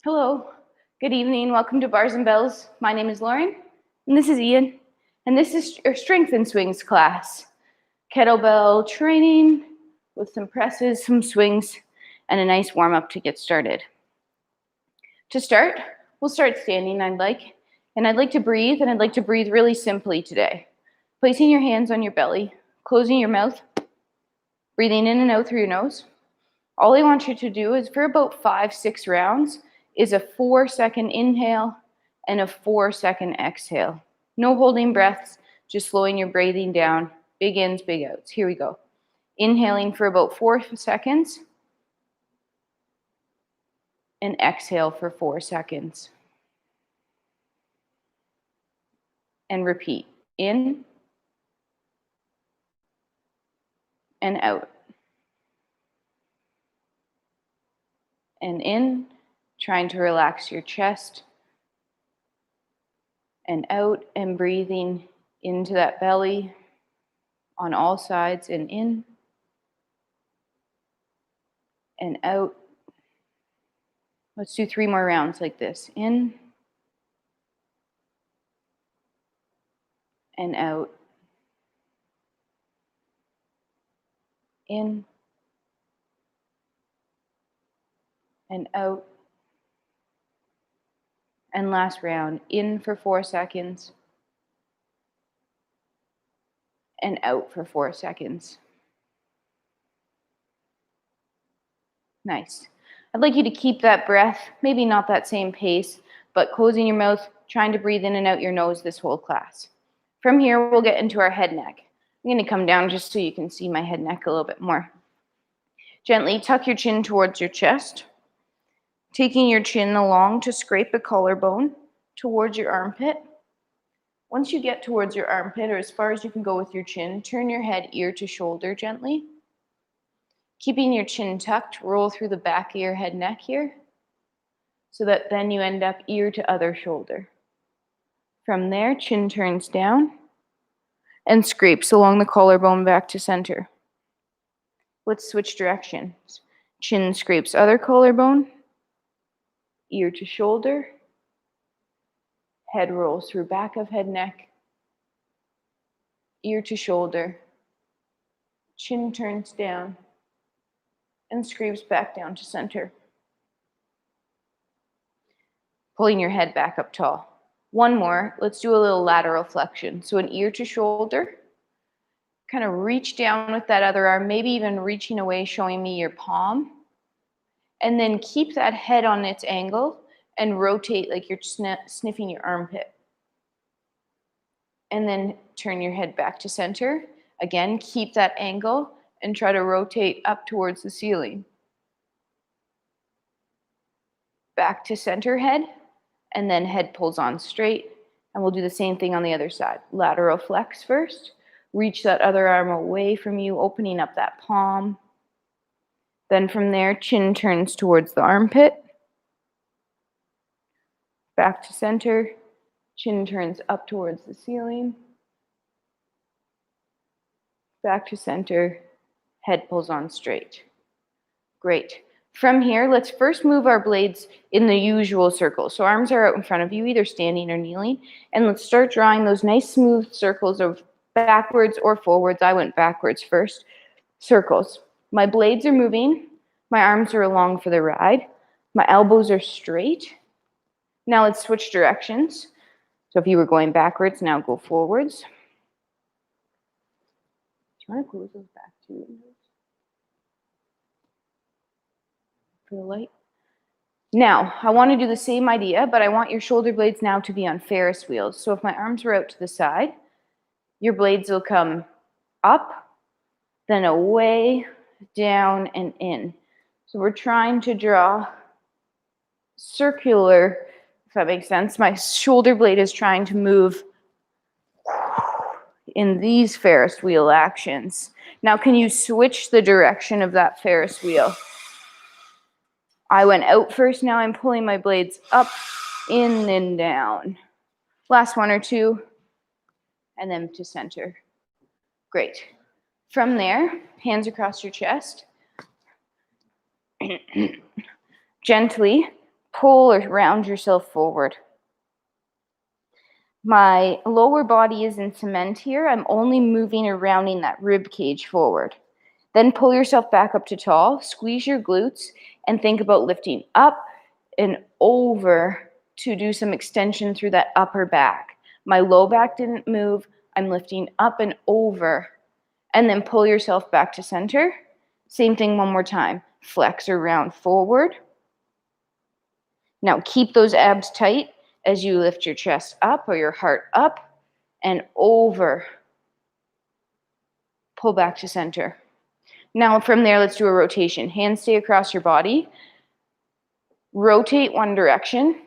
Hello, good evening. Welcome to Bars and Bells. My name is Lauren, and this is Ian, and this is our Strength and Swings class. Kettlebell training with some presses, some swings, and a nice warm-up to get started. To start, we'll start standing, I'd like to breathe, and I'd like to breathe really simply today. Placing your hands on your belly, closing your mouth, breathing in and out through your nose. All I want you to do is for about 5-6 rounds is a 4-second inhale and a 4-second exhale. No holding breaths, just slowing your breathing down. Big ins, big outs. Here we go. Inhaling for about 4 seconds and exhale for 4 seconds. And repeat. In and out. And in, trying to relax your chest, and out and breathing into that belly on all sides, and in and out. Let's do 3 more rounds like this. In and out. In and out. And last round, in for 4 seconds and out for 4 seconds. Nice. I'd like you to keep that breath, maybe not that same pace, but closing your mouth, trying to breathe in and out your nose this whole class. From here, we'll get into our head neck. I'm going to come down just so you can see my head neck a little bit more. Gently tuck your chin towards your chest. Taking your chin along to scrape the collarbone towards your armpit. Once you get towards your armpit, or as far as you can go with your chin, turn your head ear to shoulder gently. Keeping your chin tucked, roll through the back of your head neck here, so that then you end up ear to other shoulder. From there, chin turns down and scrapes along the collarbone back to center. Let's switch directions. Chin scrapes other collarbone, ear to shoulder, head rolls through back of head neck, ear to shoulder, chin turns down, and scrapes back down to center. Pulling your head back up tall. One more, let's do a little lateral flexion. So an ear to shoulder, kind of reach down with that other arm, maybe even reaching away, showing me your palm. And then keep that head on its angle and rotate like you're sniffing your armpit. And then turn your head back to center. Again, keep that angle and try to rotate up towards the ceiling. Back to center head, and then head pulls on straight. And we'll do the same thing on the other side. Lateral flex first. Reach that other arm away from you, opening up that palm. Then from there, chin turns towards the armpit. Back to center. Chin turns up towards the ceiling. Back to center. Head pulls on straight. Great. From here, let's first move our blades in the usual circle. So arms are out in front of you, either standing or kneeling. And let's start drawing those nice smooth circles of backwards or forwards. I went backwards first. Circles. My blades are moving. My arms are along for the ride. My elbows are straight. Now let's switch directions. So if you were going backwards, now go forwards. Do you want to close those back two windows? For the light. Now, I want to do the same idea, but I want your shoulder blades now to be on Ferris wheels. So if my arms were out to the side, your blades will come up, then away, down, and in. So we're trying to draw circular, if that makes sense. My shoulder blade is trying to move in these Ferris wheel actions. Now, can you switch the direction of that Ferris wheel? I went out first, now I'm pulling my blades up, in, and down. Last one or two, and then to center. Great. From there, hands across your chest. Gently pull or round yourself forward. My lower body is in cement here. I'm only moving or rounding that rib cage forward. Then pull yourself back up to tall, squeeze your glutes, and think about lifting up and over to do some extension through that upper back. My low back didn't move. I'm lifting up and over, and then pull yourself back to center. Same thing one more time. Flex or round forward. Now keep those abs tight as you lift your chest up or your heart up and over. Pull back to center. Now from there, let's do a rotation. Hands stay across your body. Rotate one direction.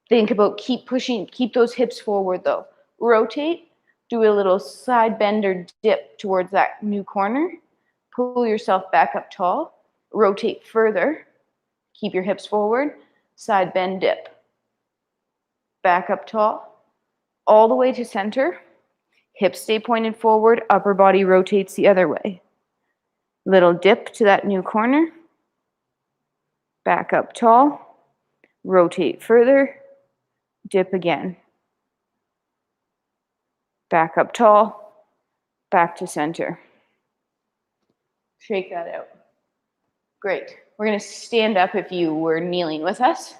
Think about keep those hips forward though. Rotate, do a little side bend or dip towards that new corner. Pull yourself back up tall. Rotate further. Keep your hips forward. Side bend, dip. Back up tall. All the way to center. Hips stay pointed forward. Upper body rotates the other way. Little dip to that new corner. Back up tall. Rotate further. Dip again. Back up tall. Back to center. Shake that out. Great. We're going to stand up if you were kneeling with us.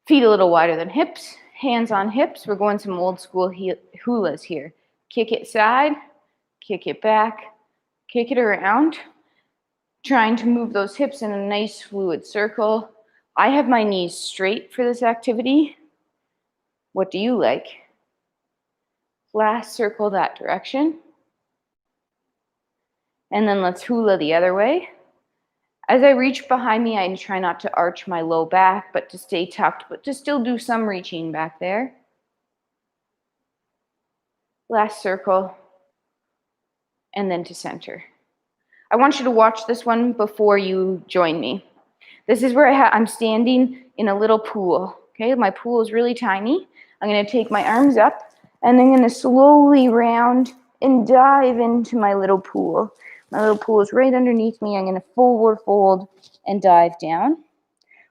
Feet a little wider than hips. Hands on hips. We're going some old school hulas here. Kick it side. Kick it back. Kick it around. Trying to move those hips in a nice fluid circle. I have my knees straight for this activity. What do you like? Last circle that direction. And then let's hula the other way. As I reach behind me, I try not to arch my low back, but to stay tucked, but to still do some reaching back there. Last circle, and then to center. I want you to watch this one before you join me. This is where I'm standing in a little pool. Okay, my pool is really tiny. I'm going to take my arms up, and I'm going to slowly round and dive into my little pool. My little pool is right underneath me. I'm going to forward fold and dive down.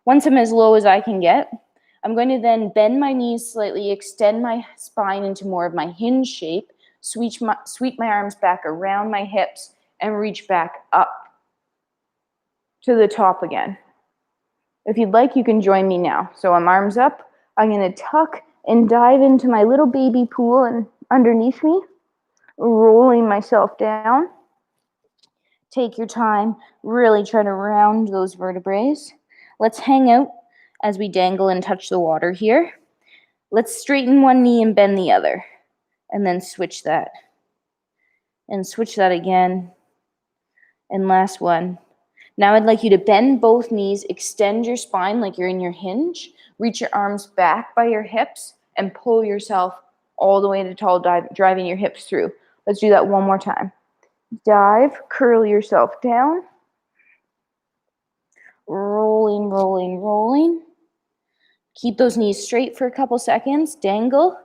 Once I'm as low as I can get, I'm going to then bend my knees slightly, extend my spine into more of my hinge shape, sweep my arms back around my hips, and reach back up to the top again. If you'd like, you can join me now. So I'm arms up. I'm going to tuck and dive into my little baby pool and underneath me, rolling myself down. Take your time, really try to round those vertebrae. Let's hang out as we dangle and touch the water here. Let's straighten one knee and bend the other, and then switch that. And switch that again. And last one. Now I'd like you to bend both knees, extend your spine like you're in your hinge, reach your arms back by your hips, and pull yourself all the way to tall, driving your hips through. Let's do that one more time. Dive, curl yourself down. Rolling, rolling, rolling. Keep those knees straight for a couple seconds. Dangle.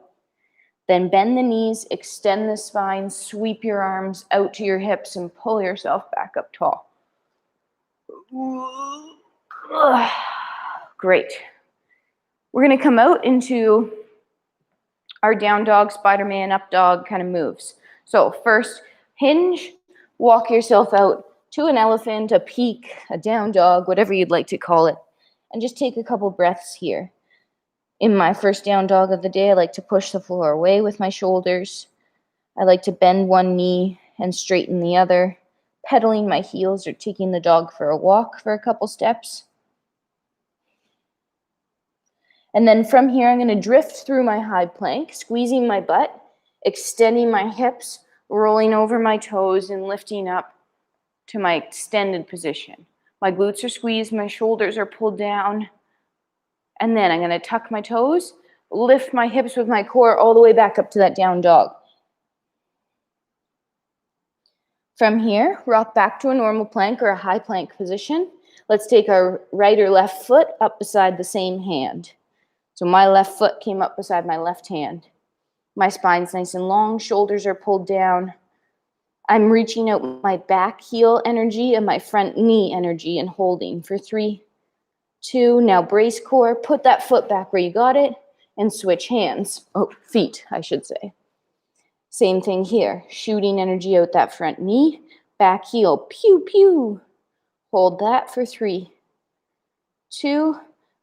Then bend the knees, extend the spine, sweep your arms out to your hips, and pull yourself back up tall. Great. We're going to come out into our down dog, Spider-Man, up dog kind of moves. So first, hinge, walk yourself out to an elephant, a peak, a down dog, whatever you'd like to call it. And just take a couple breaths here. In my first down dog of the day, I like to push the floor away with my shoulders. I like to bend one knee and straighten the other, pedaling my heels or taking the dog for a walk for a couple steps. And then from here, I'm going to drift through my high plank, squeezing my butt, extending my hips, rolling over my toes, and lifting up to my extended position. My glutes are squeezed, my shoulders are pulled down. And then I'm going to tuck my toes, lift my hips with my core all the way back up to that down dog. From here, rock back to a normal plank or a high plank position. Let's take our right or left foot up beside the same hand. So my left foot came up beside my left hand. My spine's nice and long, shoulders are pulled down. I'm reaching out my back heel energy and my front knee energy and holding for 3, 2. Now brace core, put that foot back where you got it, and switch hands. Oh, feet, I should say. Same thing here, shooting energy out that front knee, back heel, pew, pew. Hold that for 3, 2,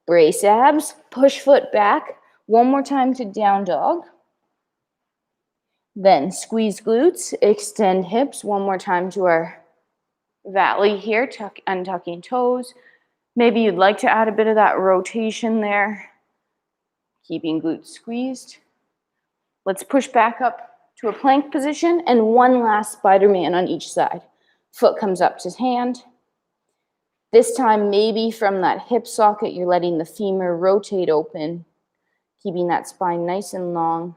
brace abs, push foot back. One more time to down dog. Then squeeze glutes, extend hips. One more time to our valley here, untucking toes. Maybe you'd like to add a bit of that rotation there, keeping glutes squeezed. Let's push back up to a plank position and one last Spider-Man on each side. Foot comes up to hand. This time, maybe from that hip socket, you're letting the femur rotate open, keeping that spine nice and long.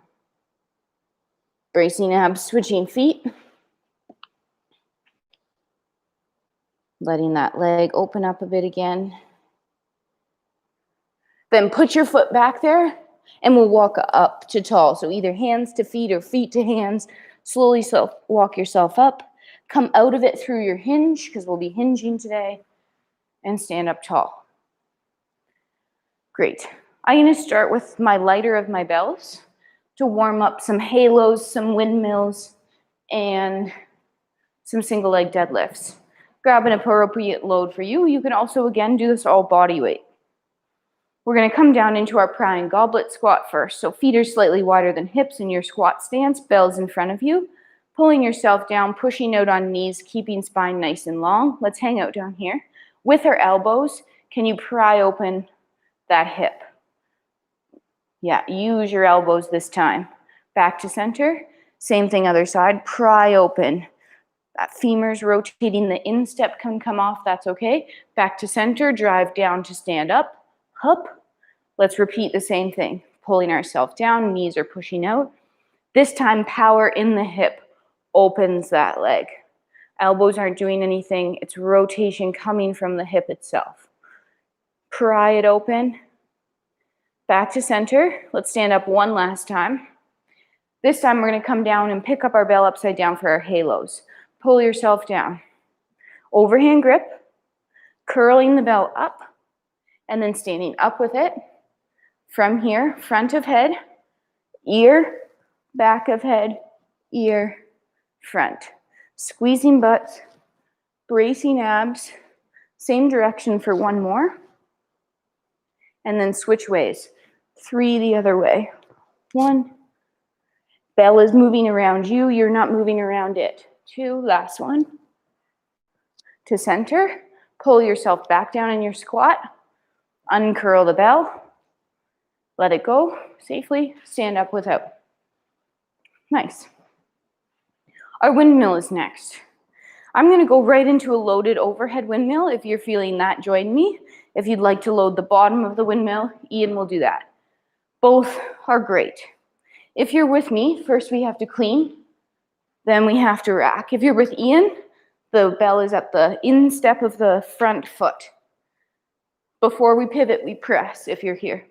Bracing abs, switching feet. Letting that leg open up a bit again. Then put your foot back there and we'll walk up to tall. So either hands to feet or feet to hands. Slowly walk yourself up. Come out of it through your hinge, because we'll be hinging today, and stand up tall. Great. I'm going to start with my lighter of my bells to warm up some halos, some windmills, and some single leg deadlifts. Grab an appropriate load for you. You can also, again, do this all body weight. We're going to come down into our prying goblet squat first. So feet are slightly wider than hips in your squat stance, bells in front of you. Pulling yourself down, pushing out on knees, keeping spine nice and long. Let's hang out down here. With our elbows, can you pry open that hip? Yeah, use your elbows this time. Back to center. Same thing other side. Pry open. That femur's rotating. The instep can come off. That's okay. Back to center. Drive down to stand up. Up. Let's repeat the same thing. Pulling ourselves down. Knees are pushing out. This time, power in the hip opens that leg. Elbows aren't doing anything. It's rotation coming from the hip itself. Pry it open. Back to center. Let's stand up one last time. This time we're going to come down and pick up our bell upside down for our halos. Pull yourself down. Overhand grip. Curling the bell up. And then standing up with it. From here, front of head, ear, back of head, ear, front. Squeezing butts, bracing abs. Same direction for one more. And then switch ways. 3 the other way. 1. Bell is moving around you. You're not moving around it. 2. Last one. To center. Pull yourself back down in your squat. Uncurl the bell. Let it go safely. Stand up without. Nice. Our windmill is next. I'm going to go right into a loaded overhead windmill. If you're feeling that, join me. If you'd like to load the bottom of the windmill, Ian will do that. Both are great. If you're with me, first we have to clean, then we have to rack. If you're with Ian, the bell is at the instep of the front foot. Before we pivot, we press if you're here.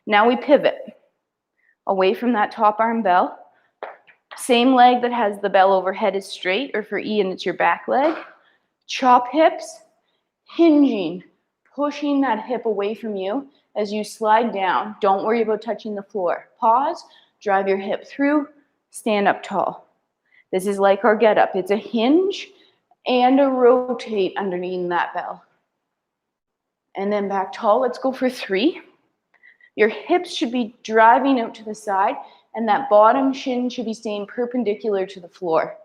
Now we pivot away from that top arm bell. Same leg that has the bell overhead is straight, or for Ian, it's your back leg. Chop hips, hinging, pushing that hip away from you as you slide down. Don't worry about touching the floor. Pause, drive your hip through, stand up tall. This is like our get up. It's a hinge and a rotate underneath that bell. And then back tall. Let's go for 3. Your hips should be driving out to the side, and that bottom shin should be staying perpendicular to the floor.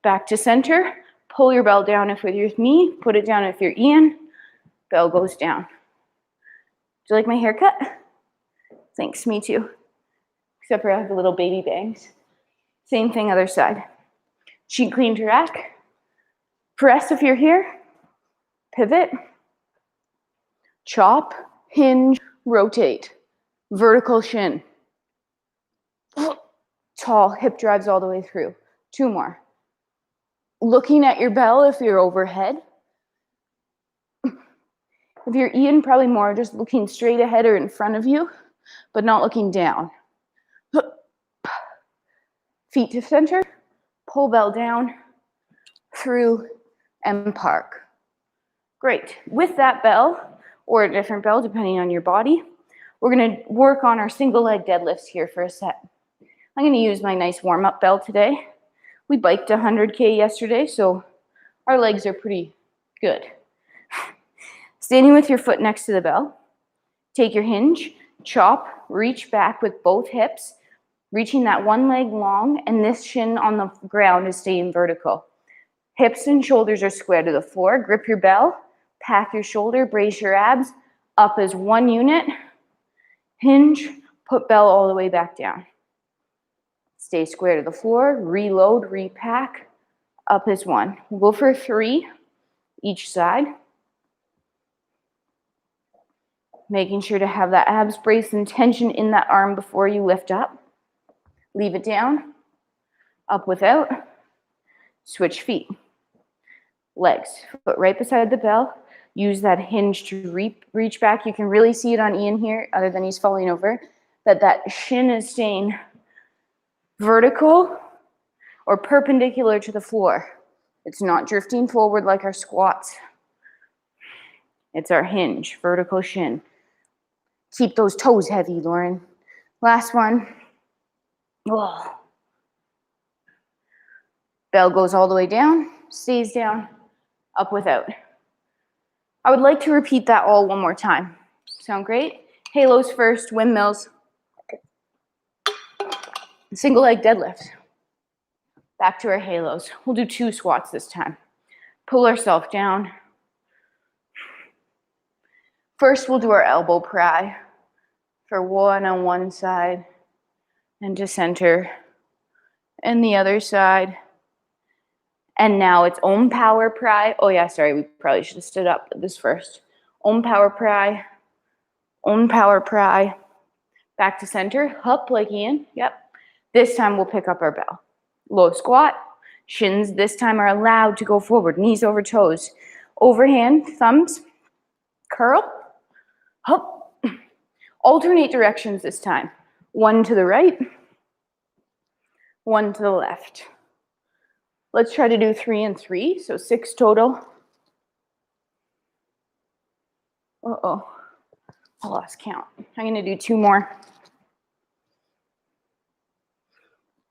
Back to center. Pull your bell down if you're with me. Put it down if you're Ian. Bell goes down. Do you like my haircut? Thanks, me too. Except for I have the little baby bangs. Same thing other side. Cheek clean to rack. Press if you're here. Pivot. Chop, hinge, rotate. Vertical shin. Tall, hip drives all the way through. 2 more. Looking at your bell if you're overhead. If you're Ian, probably more just looking straight ahead or in front of you, but not looking down. Feet to center. Pull bell down, through, and park. Great. With that bell, or a different bell depending on your body. We're gonna work on our single leg deadlifts here for a set. I'm gonna use my nice warm-up bell today. We biked 100K yesterday, so our legs are pretty good. Standing with your foot next to the bell, take your hinge, chop, reach back with both hips, reaching that one leg long, and this shin on the ground is staying vertical. Hips and shoulders are square to the floor. Grip your bell, pack your shoulder, brace your abs, up as one unit, hinge, put bell all the way back down. Stay square to the floor, reload, repack, up as one. We'll go for 3 each side. Making sure to have that abs brace and tension in that arm before you lift up. Leave it down, up without, switch feet. Legs, foot right beside the bell. Use that hinge to reach back. You can really see it on Ian here, other than he's falling over, that shin is staying vertical or perpendicular to the floor. It's not drifting forward like our squats. It's our hinge, vertical shin. Keep those toes heavy, Lauren. Last one. Whoa. Bell goes all the way down, stays down, up without. I would like to repeat that all one more time. Sound great? Halos first, windmills. Single leg deadlift. Back to our halos. We'll do 2 squats this time. Pull ourselves down. First, we'll do our elbow pry for 1 on one side and to center and the other side. And now it's ohm power pry. Oh yeah, sorry, we probably should have stood up this first. Ohm power pry, back to center, up like Ian, yep. This time we'll pick up our bell. Low squat, shins this time are allowed to go forward, knees over toes. Overhand, thumbs, curl, up. Alternate directions this time. 1 to the right, 1 to the left. Let's try to do 3 and 3, so 6 total. Uh-oh, I lost count. I'm gonna do 2 more.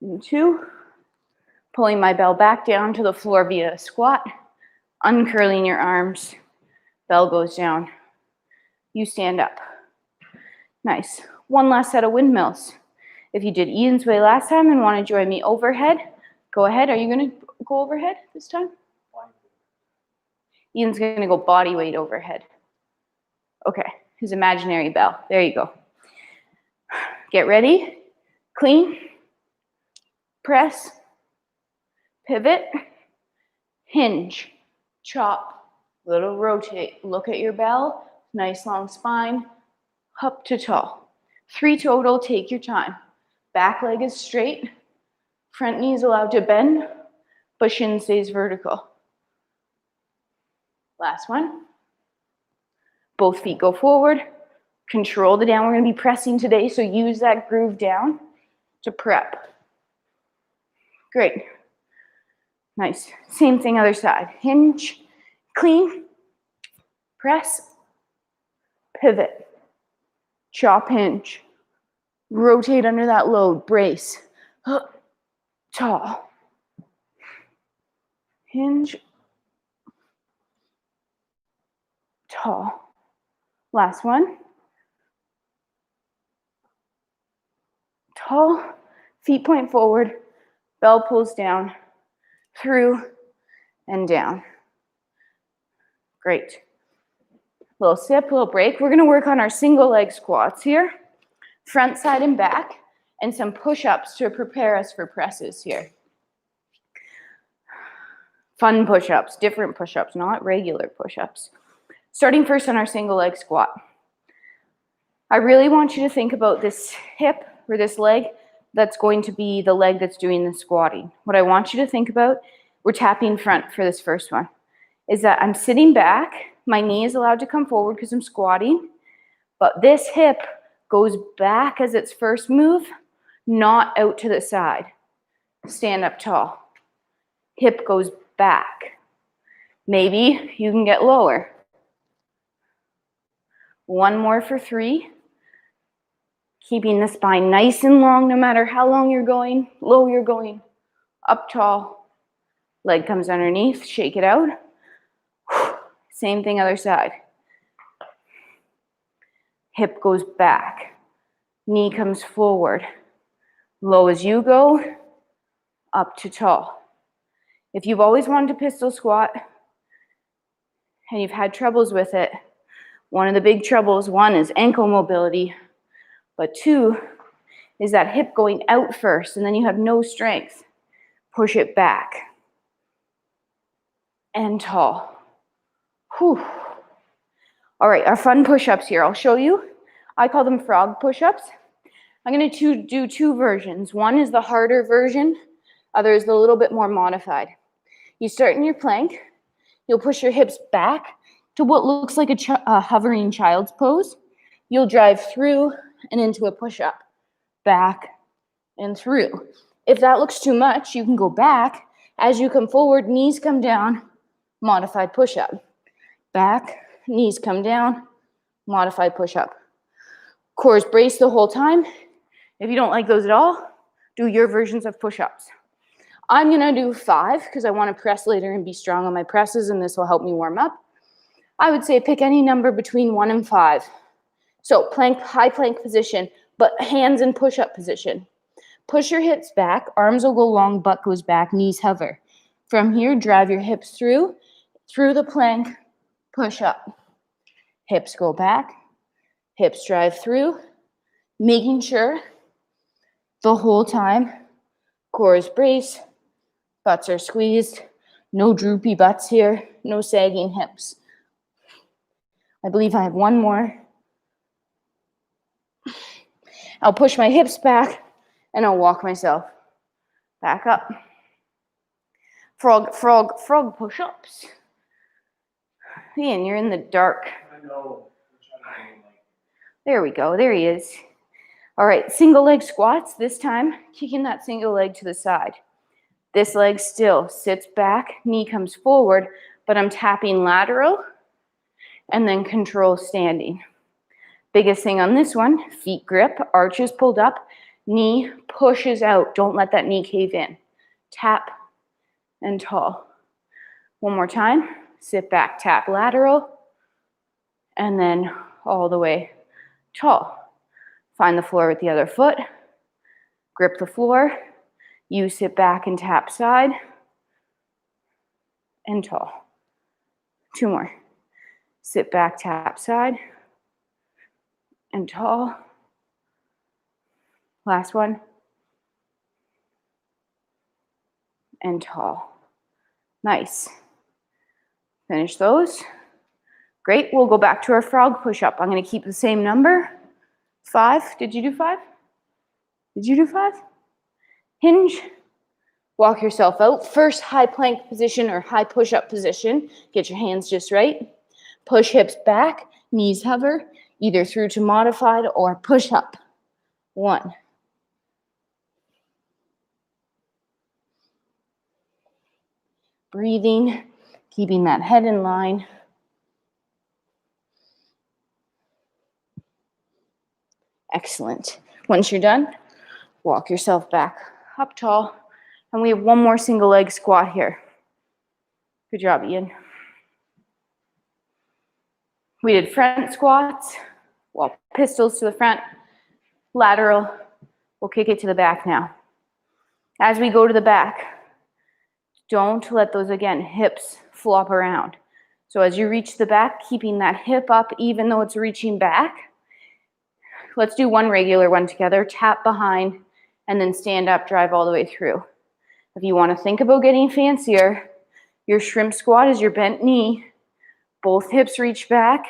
And 2. Pulling my bell back down to the floor via a squat, uncurling your arms, bell goes down. You stand up. Nice. 1 last set of windmills. If you did Ian's way last time and want to join me overhead, go ahead. Are you going to go overhead this time? Ian's going to go body weight overhead. Okay, his imaginary bell. There you go. Get ready. Clean. Press. Pivot. Hinge. Chop. Little rotate. Look at your bell. Nice long spine. Up to tall. 3 total. Take your time. Back leg is straight. Front knee is allowed to bend, but shin stays vertical. Last one. Both feet go forward. Control the down. We're going to be pressing today, so use that groove down to prep. Great. Nice. Same thing other side. Hinge, clean, press, pivot, chop, hinge. Rotate under that load, brace. Tall. Hinge. Tall. Last one. Tall. Feet point forward. Bell pulls down. Through and down. Great. Little sip, little break. We're going to work on our single leg squats here. Front, side, and back. And some push-ups to prepare us for presses here. Fun push-ups, different push-ups, not regular push-ups. Starting first on our single leg squat. I really want you to think about this hip or this leg that's going to be the leg that's doing the squatting. What I want you to think about, we're tapping front for this first one, is that I'm sitting back, my knee is allowed to come forward because I'm squatting, but this hip goes back as its first move, not out to the side. Stand up tall. Hip goes back. Maybe you can get lower. One more for 3. Keeping the spine nice and long no matter how long you're going, low you're going, up tall. Leg comes underneath, shake it out. Same thing other side. Hip goes back, knee comes forward. Low as you go, up to tall. If you've always wanted to pistol squat and you've had troubles with it, one of the big troubles, 1 is ankle mobility, but 2 is that hip going out first and then you have no strength. Push it back and tall. Whew. All right, our fun push-ups here. I'll show you. I call them frog push-ups. I'm going to do 2 versions. One is the harder version. Other is a little bit more modified. You start in your plank. You'll push your hips back to what looks like a hovering child's pose. You'll drive through and into a push-up. Back and through. If that looks too much, you can go back. As you come forward, knees come down, modified push-up. Back, knees come down, modified push-up. Core is braced the whole time. If you don't like those at all, do your versions of push-ups. I'm gonna do 5 because I wanna press later and be strong on my presses, and this will help me warm up. I would say pick any number between 1 and 5. So plank, high plank position, but hands in push-up position. Push your hips back, arms will go long, butt goes back, knees hover. From here, drive your hips through the plank, push up. Hips go back, hips drive through, making sure the whole time core is braced, butts are squeezed, no droopy butts here, no sagging hips. I believe I have one more. I'll push my hips back and I'll walk myself back up. Frog push-ups. Ian, you're in the dark. I know. There we go, there he is. All right, single leg squats, this time kicking that single leg to the side. This leg still sits back, knee comes forward, but I'm tapping lateral and then control standing. Biggest thing on this one, feet grip, arches pulled up, knee pushes out. Don't let that knee cave in. Tap and tall. One more time, sit back, tap lateral, and then all the way tall. Find the floor with the other foot, grip the floor, you sit back and tap side, and tall. 2 more. Sit back, tap side, and tall. Last one. And tall. Nice. Finish those. Great, we'll go back to our frog push-up. I'm gonna keep the same number. 5, did you do 5? Did you do 5? Hinge, walk yourself out. First high plank position or high push-up position. Get your hands just right. Push hips back, knees hover, either through to modified or push up. 1. Breathing, keeping that head in line. Excellent. Once you're done, walk yourself back up tall. And we have one more single leg squat here. Good job, Ian. We did front squats, well, pistols to the front, lateral. We'll kick it to the back now. As we go to the back, don't let those, again, hips flop around. So as you reach the back, keeping that hip up even though it's reaching back. Let's do one regular one together. Tap behind and then stand up, drive all the way through. If you want to think about getting fancier, your shrimp squat is your bent knee. Both hips reach back.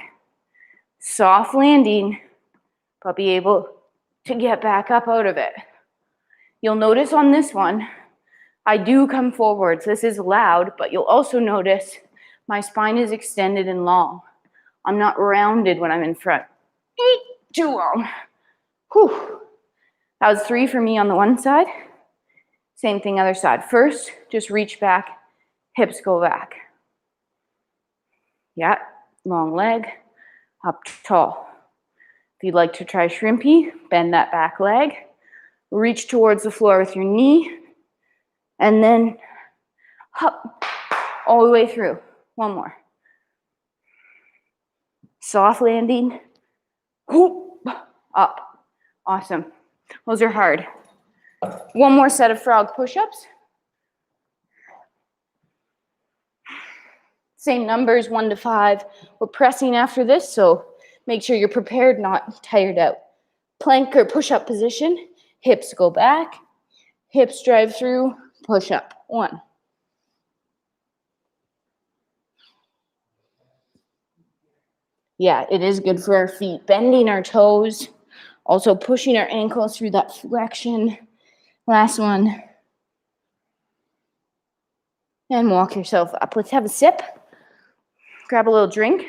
Soft landing, but be able to get back up out of it. You'll notice on this one, I do come forwards. This is loud, but you'll also notice my spine is extended and long. I'm not rounded when I'm in front. Too long. Whew. That was 3 for me on the one side. Same thing other side. First, just reach back, hips go back. Yeah, long leg, up tall. If you'd like to try shrimpy, bend that back leg, reach towards the floor with your knee, and then hop all the way through. One more. Soft landing, whoop, up. Awesome. Those are hard. One more set of frog push-ups. Same numbers, 1 to 5. We're pressing after this, so make sure you're prepared, not tired out. Plank or push-up position. Hips go back. Hips drive through. Push-up. 1. Yeah, it is good for our feet. Bending our toes. Also pushing our ankles through that flexion. Last one. And walk yourself up. Let's have a sip. Grab a little drink.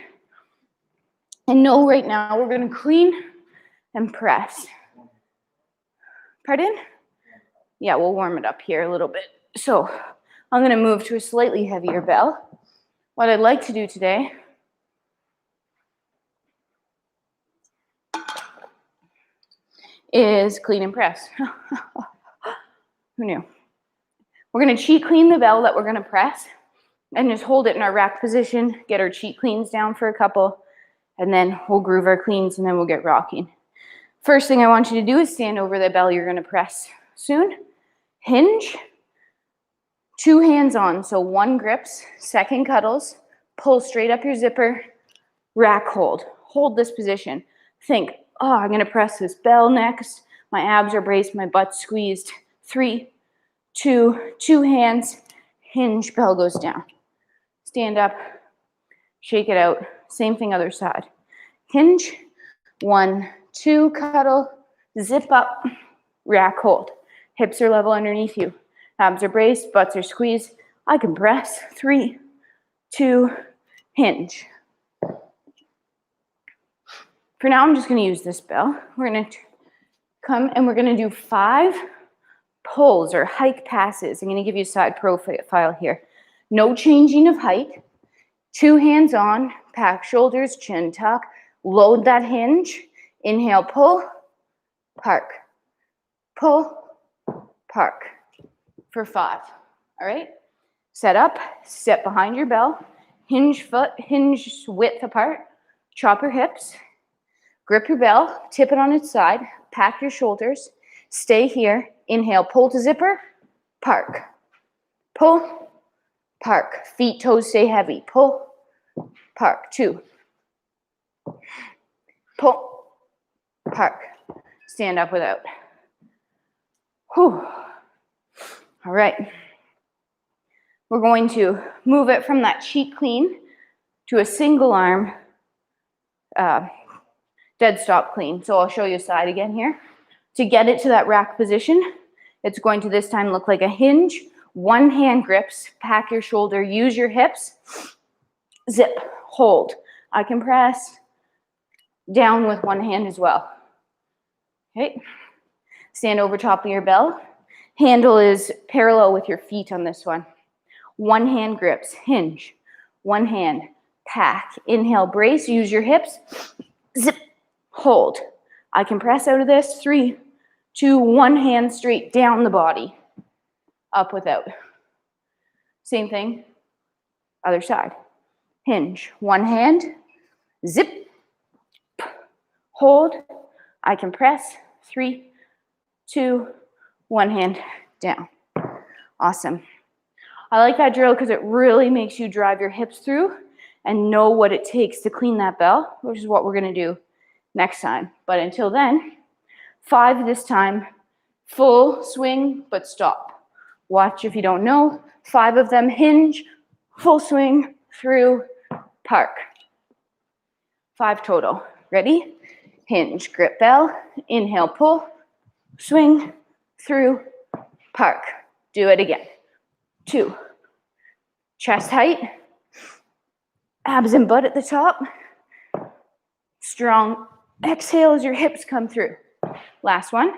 And know right now we're going to clean and press. Pardon? Yeah, we'll warm it up here a little bit. So I'm going to move to a slightly heavier bell. What I'd like to do today is clean and press. Who knew? We're going to cheat clean the bell that we're going to press and just hold it in our rack position, get our cheat cleans down for a couple, and then we'll groove our cleans and then we'll get rocking. First thing I want you to do is stand over the bell you're going to press soon. Hinge. 2 hands on, so 1 grips, 2nd cuddles, pull straight up your zipper, rack hold. Hold this position. Think, oh, I'm going to press this bell next. My abs are braced, my butt's squeezed. 3, 2, 2 hands, hinge, bell goes down. Stand up, shake it out. Same thing other side. Hinge, 1, 2, cuddle, zip up, rack hold. Hips are level underneath you. Abs are braced, butts are squeezed. I can press. 3, 2, hinge. For now, I'm just going to use this bell. We're going to come and we're going to do 5 pulls or hike passes. I'm going to give you a side profile here. No changing of height. 2 hands on, pack shoulders, chin tuck. Load that hinge. Inhale, pull, park. Pull, park. For 5, all right? Set up, step behind your bell, hinge foot, hinge width apart, chop your hips, grip your bell, tip it on its side, pack your shoulders, stay here, inhale, pull to zipper, park, pull, park, feet, toes stay heavy, pull, park, 2, pull, park, stand up without. Whew. All right, we're going to move it from that cheat clean to a single arm dead stop clean. So I'll show you a side again here. To get it to that rack position, it's going to this time look like a hinge. 1 hand grips, pack your shoulder, use your hips, zip, hold. I can press down with 1 hand as well. Okay, stand over top of your bell. Handle is parallel with your feet on this one. 1 hand grips, hinge. 1 hand, pack. Inhale, brace, use your hips. Zip, hold. I can press out of this. 3, 2, 1 hand straight down the body. Up without. Same thing, other side. Hinge, 1 hand, zip, hold. I can press. 3, 2, 1 hand down. Awesome. I like that drill because it really makes you drive your hips through and know what it takes to clean that bell, which is what we're going to do next time. But until then, 5 this time, full swing, but stop. Watch if you don't know. 5 of them, hinge, full swing, through, park. 5 total. Ready? Hinge, grip bell, inhale, pull, swing, through, park. Do it again. 2. Chest height. Abs and butt at the top. Strong exhale as your hips come through. Last one.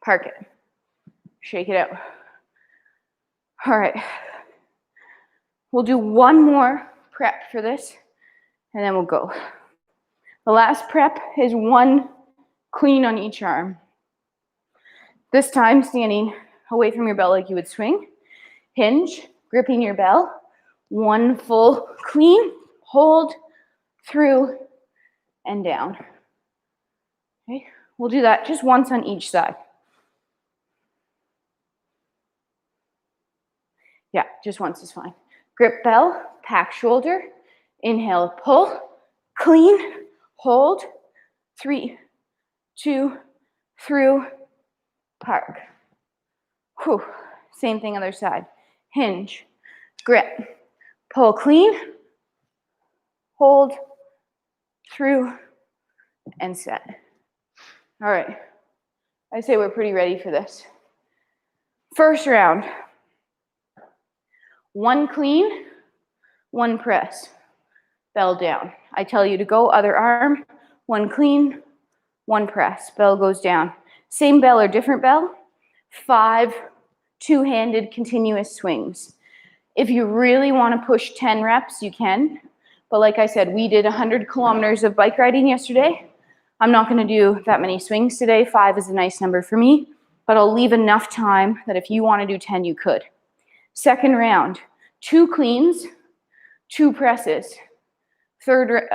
Park it. Shake it out. All right. We'll do 1 more prep for this, and then we'll go. The last prep is 1 clean on each arm. This time, standing away from your bell like you would swing. Hinge, gripping your bell. 1 full clean, hold, through, and down. Okay, we'll do that just once on each side. Yeah, just once is fine. Grip bell, pack shoulder. Inhale, pull, clean, hold, 3, 2, through, park. Whew. Same thing other side. Hinge, grip, pull clean, hold, through, and set. All right, I say we're pretty ready for this. First round. 1 clean, 1 press. Bell down. I tell you to go other arm, 1 clean, 1 press. Bell goes down. Same bell or different bell. 5 two-handed continuous swings. If you really want to push 10 reps, you can. But like I said, we did 100 kilometers of bike riding yesterday. I'm not going to do that many swings today. 5 is a nice number for me, but I'll leave enough time that if you want to do 10, you could. Second round, 2 cleans, 2 presses. Third,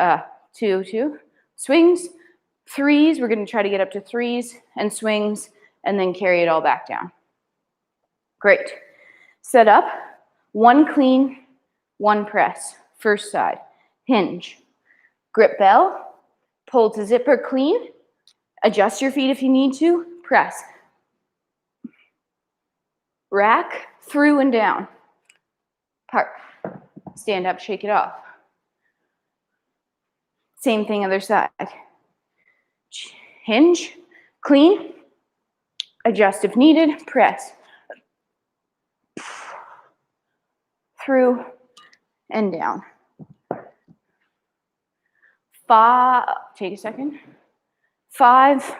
2 swings, 3s. We're going to try to get up to 3s and swings, and then carry it all back down. Great. Set up, 1 clean, 1 press. First side. Hinge. Grip bell. Pull to zipper clean. Adjust your feet if you need to. Press. Rack, through and down. Park. Stand up, shake it off. Same thing other side. Hinge, clean. Adjust if needed. Press. Through and down. 5, take a second. 5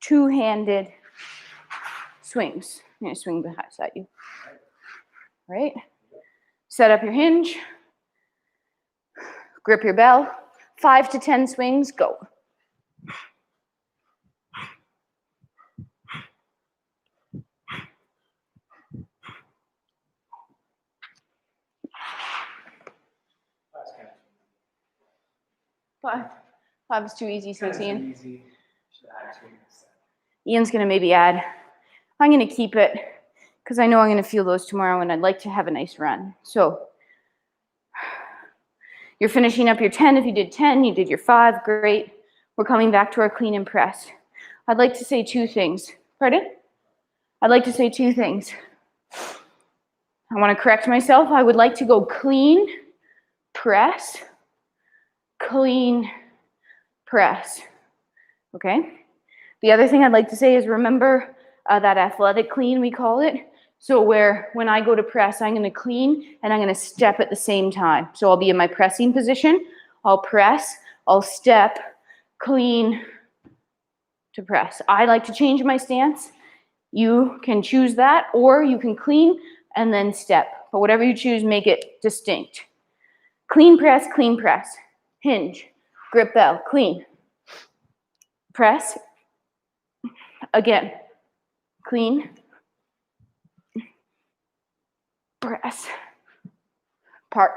two-handed swings. I'm going to swing beside you. Right? Set up your hinge. Grip your bell. 5 to 10 swings, go. Five is too easy, says Ian. Ian's going to maybe add. I'm going to keep it because I know I'm going to feel those tomorrow and I'd like to have a nice run. So you're finishing up your 10. If you did 10, you did your 5, great. We're coming back to our clean and press. I'd like to say 2 things. Pardon? I'd like to say 2 things. I want to correct myself. I would like to go clean, press, clean, press. Okay? The other thing I'd like to say is remember that athletic clean, we call it. So where when I go to press, I'm going to clean and I'm going to step at the same time. So I'll be in my pressing position. I'll press, I'll step, clean to press. I like to change my stance. You can choose that, or you can clean and then step. But whatever you choose, make it distinct. Clean press, hinge, grip bell, clean. Press, again, clean, press, park.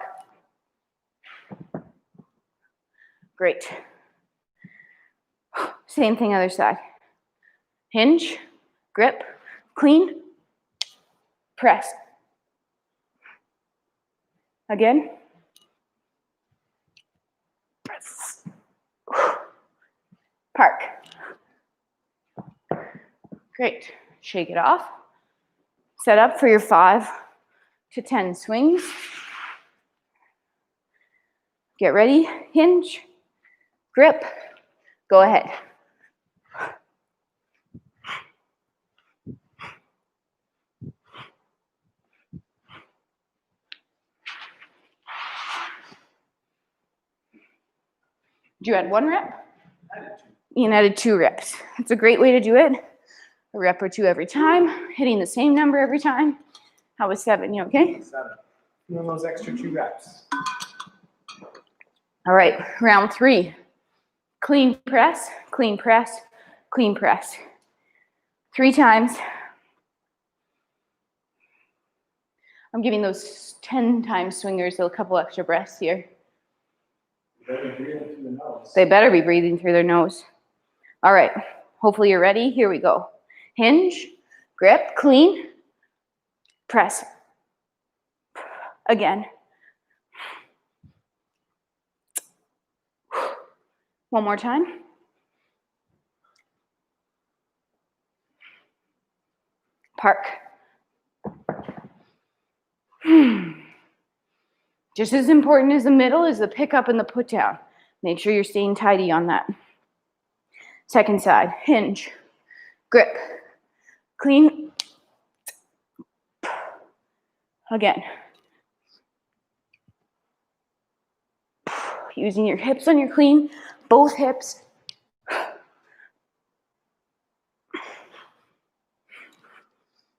Great. Same thing other side. Hinge, grip, clean, press. Again. Press. Park. Great. Shake it off. Set up for your 5 to 10 swings. Get ready. Hinge, grip, go ahead. Did you add 1 rep? Ian added 2 reps. It's a great way to do it. A rep or 2 every time, hitting the same number every time. How was 7? You okay? 7. Doing those extra 2 reps. All right, round 3. Clean press, clean press, clean press. 3 times. I'm giving those 10 times swingers a couple extra breaths here. They better be breathing through their nose. All right, hopefully you're ready. Here we go. Hinge, grip, clean, press. Again. One more time. Park. Just as important as the middle is the pickup and the put down. Make sure you're staying tidy on that. Second side, hinge, grip, clean. Again. Using your hips on your clean, both hips.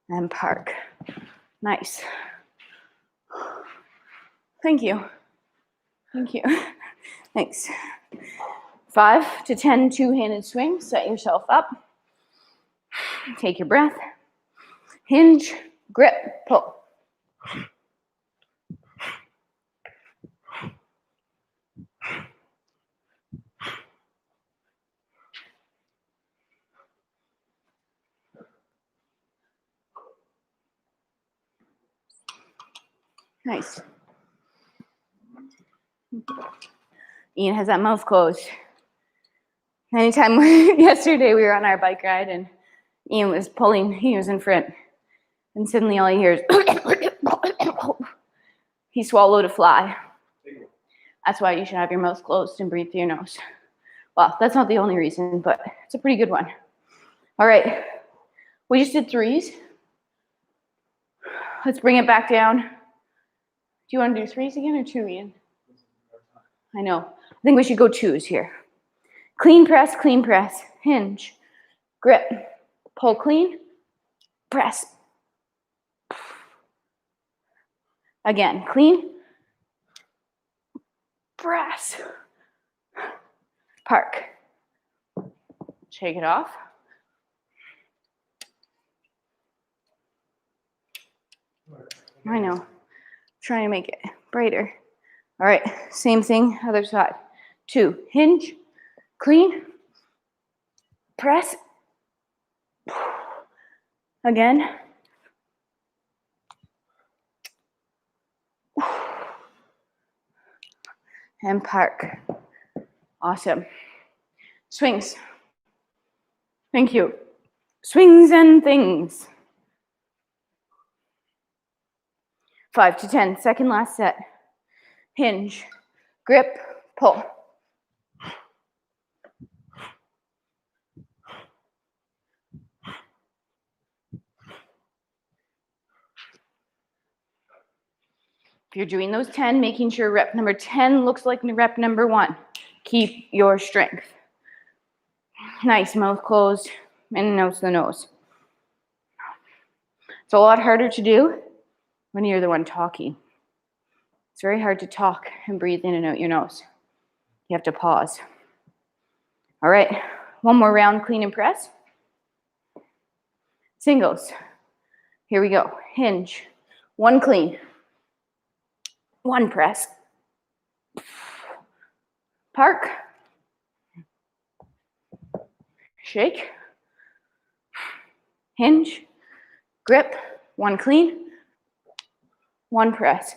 And park. Nice. Thank you. Thank you. Thanks. 5 to 10 two-handed swings. Set yourself up. Take your breath. Hinge, grip, pull. Nice. Ian has that mouth closed. Anytime yesterday we were on our bike ride and Ian was pulling, he was in front. And suddenly all he hears he swallowed a fly. That's why you should have your mouth closed and breathe through your nose. Well, that's not the only reason, but it's a pretty good one. All right, we just did 3s. Let's bring it back down. Do you want to do 3s again or 2, Ian? I know. I think we should go 2s here. Clean press, hinge, grip, pull clean, press. Again, clean, press, park. Shake it off. I know. Trying to make it brighter. All right, same thing, other side. 2, hinge, clean, press. Again. And park. Awesome. Swings. Thank you. Swings and things. 5 to 10, second last set. Hinge, grip, pull. If you're doing those 10, making sure rep number 10 looks like rep number 1. Keep your strength. Nice, mouth closed, and nose to the nose. It's a lot harder to do when you're the one talking. It's very hard to talk and breathe in and out your nose. You have to pause. All right, one more round, clean and press. Singles. Here we go. Hinge. 1 clean. 1 press. Park. Shake. Hinge. Grip. 1 clean. 1 press.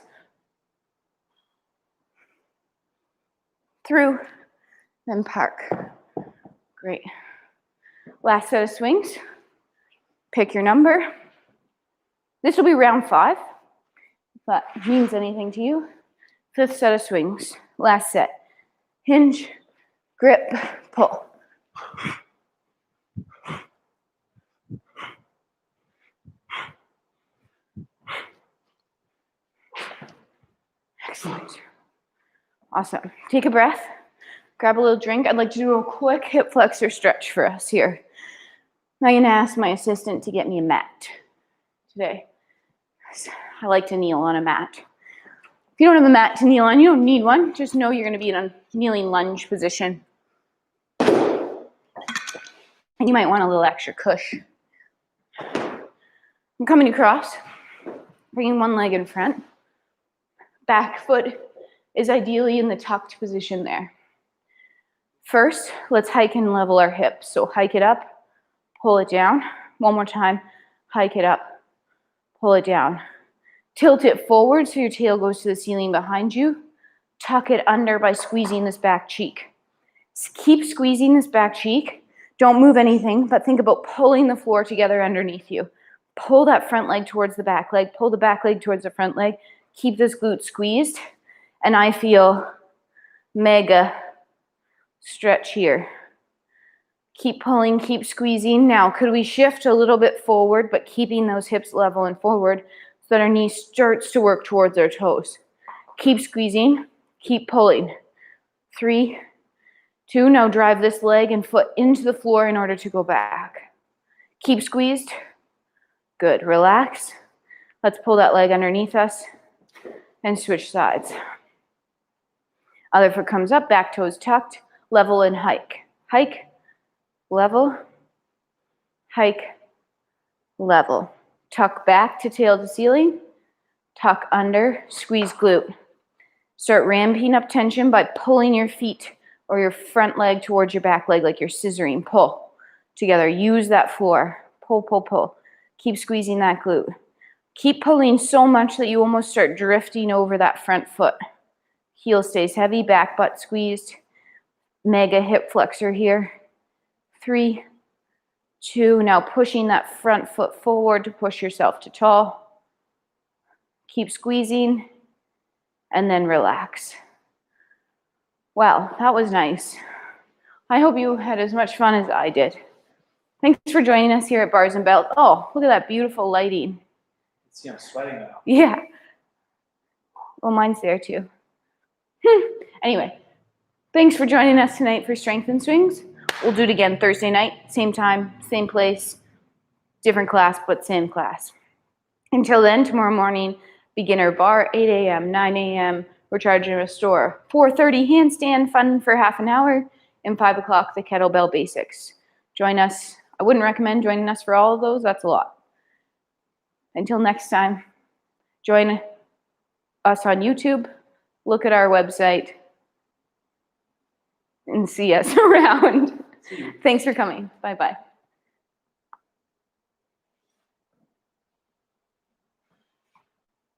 Through, then park. Great. Last set of swings. Pick your number. This will be round 5. If that means anything to you. 5th set of swings. Last set. Hinge, grip, pull. Excellent. Awesome. Take a breath. Grab a little drink. I'd like to do a quick hip flexor stretch for us here. I'm going to ask my assistant to get me a mat today. I like to kneel on a mat. If you don't have a mat to kneel on, you don't need one. Just know you're going to be in a kneeling lunge position. And you might want a little extra cush. I'm coming across, bringing one leg in front. Back foot is ideally in the tucked position there. First, let's hike and level our hips. So hike it up, pull it down. One more time, hike it up, pull it down. Tilt it forward so your tail goes to the ceiling behind you. Tuck it under by squeezing this back cheek. Keep squeezing this back cheek. Don't move anything, but think about pulling the floor together underneath you. Pull that front leg towards the back leg. Pull the back leg towards the front leg. Keep this glute squeezed. And I feel mega stretch here. Keep pulling, keep squeezing. Now, could we shift a little bit forward, but keeping those hips level and forward so that our knee starts to work towards our toes? Keep squeezing, keep pulling. 3, 2, now drive this leg and foot into the floor in order to go back. Keep squeezed. Good, relax. Let's pull that leg underneath us and switch sides. Other foot comes up, back toes tucked, level and hike. Hike, level, hike, level. Tuck back to tail to ceiling, tuck under, squeeze glute. Start ramping up tension by pulling your feet or your front leg towards your back leg like you're scissoring. Pull together. Use that floor. Pull, pull, pull. Keep squeezing that glute. Keep pulling so much that you almost start drifting over that front foot. Heel stays heavy, back butt squeezed. Mega hip flexor here. 3, 2, now pushing that front foot forward to push yourself to tall. Keep squeezing and then relax. Wow, that was nice. I hope you had as much fun as I did. Thanks for joining us here at Bars and Belt. Oh, look at that beautiful lighting. See, I'm sweating now. Yeah. Well, mine's there too. Anyway, thanks for joining us tonight for Strength and Swings. We'll do it again Thursday night, same time, same place, different class, but same class. Until then, tomorrow morning, beginner bar, 8 a.m., 9 a.m., recharge and restore. 4:30 handstand, fun for half an hour, and 5 o'clock, the Kettlebell Basics. Join us. I wouldn't recommend joining us for all of those. That's a lot. Until next time, join us on YouTube, look at our website, and see us around. Thanks for coming. Bye-bye.